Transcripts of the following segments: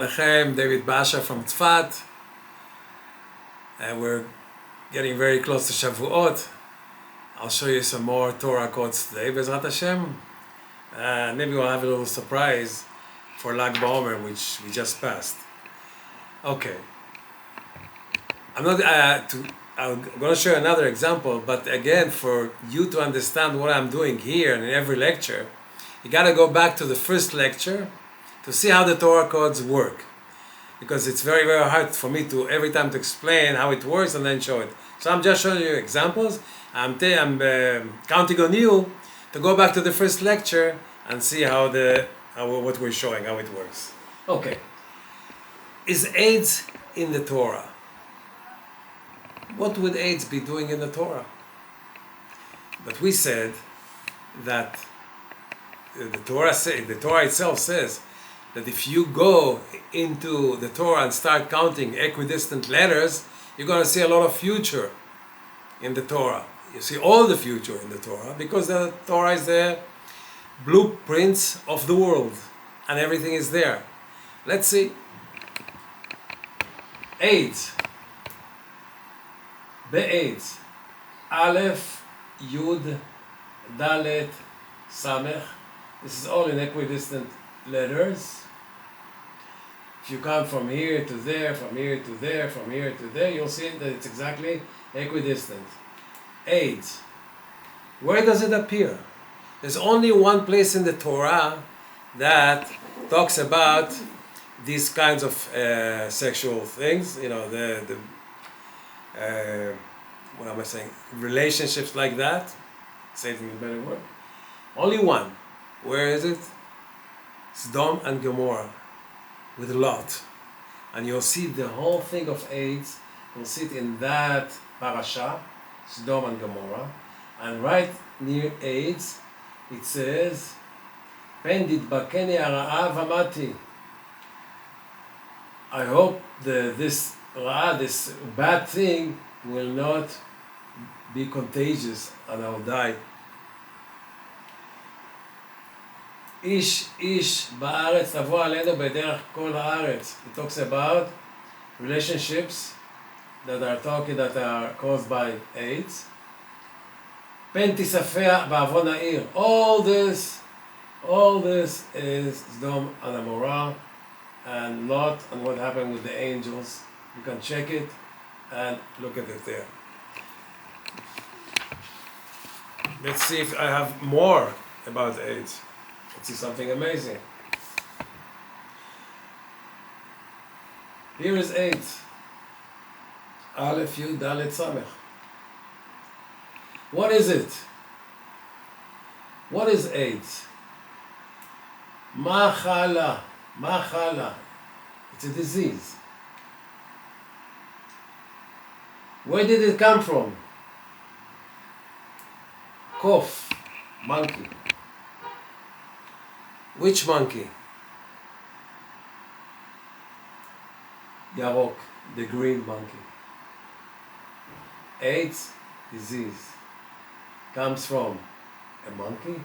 Rabbi David Basha from Tzfat, and we're getting very close to Shavuot. I'll show you some more Torah quotes today, Bezrat Hashem. Maybe we'll have a little surprise for Lag BaOmer, which we just passed. Okay. I'm going to show you another example, but again, for you to understand what I'm doing here and in every lecture, you got to go back to the first lecture to see how the Torah codes work, because it's very, very hard for me to every time to explain how it works and then show it. So I'm just showing you examples. I'm counting on you to go back to the first lecture and see what we're showing, how it works. Okay. Is AIDS in the Torah? What would AIDS be doing in the Torah? But we said that the Torah itself says that if you go into the Torah and start counting equidistant letters, you're going to see a lot of future in the Torah. You see all the future in the Torah, because the Torah is the blueprints of the world, and everything is there. Let's see. AIDS. Be'AIDS. Aleph, Yud, Dalet, Samech. This is all in equidistant letters. If you count from here to there, from here to there, from here to there, you'll see that it's exactly equidistant. AIDS. Where does it appear? There's only one place in the Torah that talks about these kinds of sexual things. You know, what am I saying? Relationships like that. Say it in a better word. Only one. Where is it? Sodom and Gomorrah, with Lot. And you'll see the whole thing of AIDS, you'll see it in that parashah, Sodom and Gomorrah. And right near AIDS, it says, Pen titbakeni hara'a v'mati. I hope this bad thing will not be contagious and I'll die. איש בארץ תבוא עלינו בדרך כל הארץ. It talks about relationships that are caused by AIDS. פן תיספח בעוון העיר. All this is Sodom and Gomorrah and Lot and what happened with the angels. You can check it and look at it there. Let's see if I have more about AIDS. Let's see something amazing. Here is AIDS. Aleph, Yud, Dalet, Samech. What is it? What is AIDS? Machala. It's a disease. Where did it come from? Cough. Monkey. Which monkey? Yarok, the green monkey. AIDS disease comes from a monkey,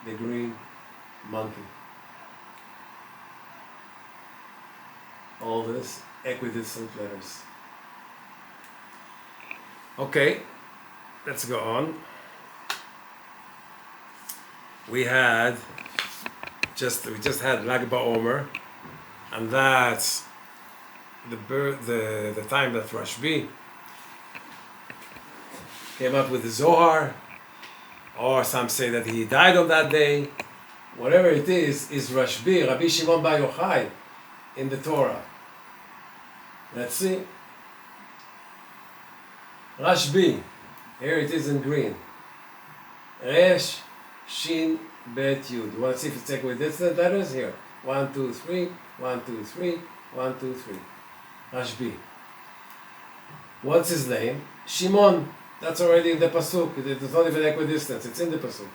the green monkey. All this equidistant letters. Okay, let's go on. We just had Lag BaOmer, and that's the time that Rashbi came up with the Zohar, or some say that he died on that day. Whatever it is Rashbi, Rabbi Shimon Bar Yochai, in the Torah. Let's see. Rashbi, here it is in green. Resh, Shin, Bet, Yud. You want to see if it's equidistant letters? Here. 1, 2, 3, 1, 2, 3, 1, 2, 3. Rashbi. What's his name? Shimon. That's already in the pasuk. It's not even equidistant. It's in the pasuk.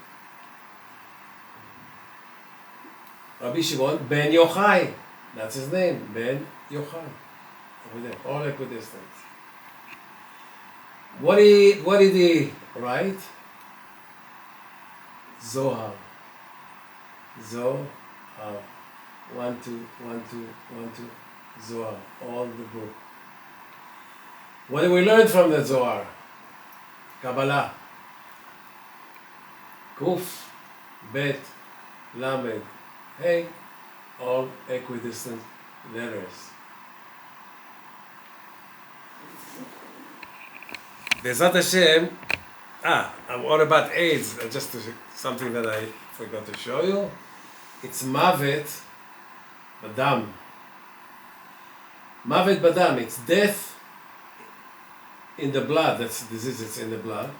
Rabbi Shimon Ben Yochai. That's his name. Ben Yochai. Over there. All equidistant. What did he write? Zohar. 1, 2, 1, 2, 1, 2, Zohar, all the book. What do we learn from the Zohar? Kabbalah. Kuf, Bet, Lamed, Hey, all equidistant letters. Bezrat Hashem, what about AIDS? Just something that I forgot to show you. It's Mavet Badam. Mavet Badam, it's death in the blood. That's the disease, it's in the blood.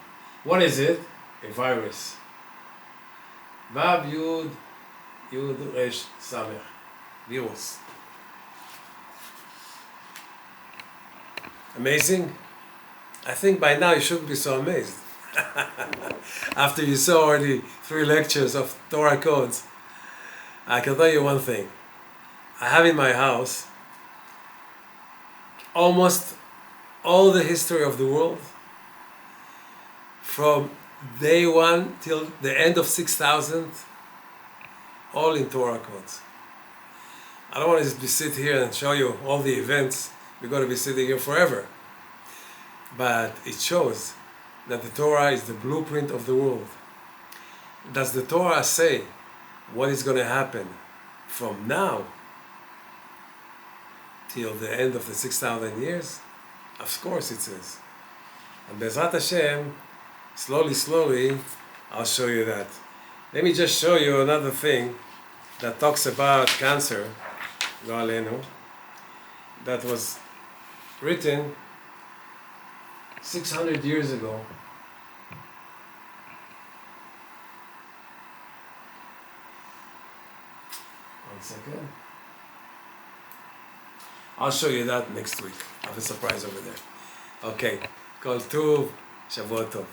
What is it? A virus. Vav Yud Resh Samech. Virus. Amazing? I think by now you shouldn't be so amazed. After you saw already 3 lectures of Torah codes, I can tell you one thing. I have in my house almost all the history of the world from day 1 till the end of 6,000, all in Torah codes. I don't want to just sit here and show you all the events. We're going to be sitting here forever. But it shows that the Torah is the blueprint of the world. Does the Torah say what is going to happen from now till the end of the 6,000 years? Of course it says. And Bezrat Hashem, slowly, I'll show you that. Let me just show you another thing that talks about cancer, Lo Aleinu, that was written 600 years ago. One second. I'll show you that next week. I have a surprise over there. Okay. Kol Tuv, Shavuot Tov.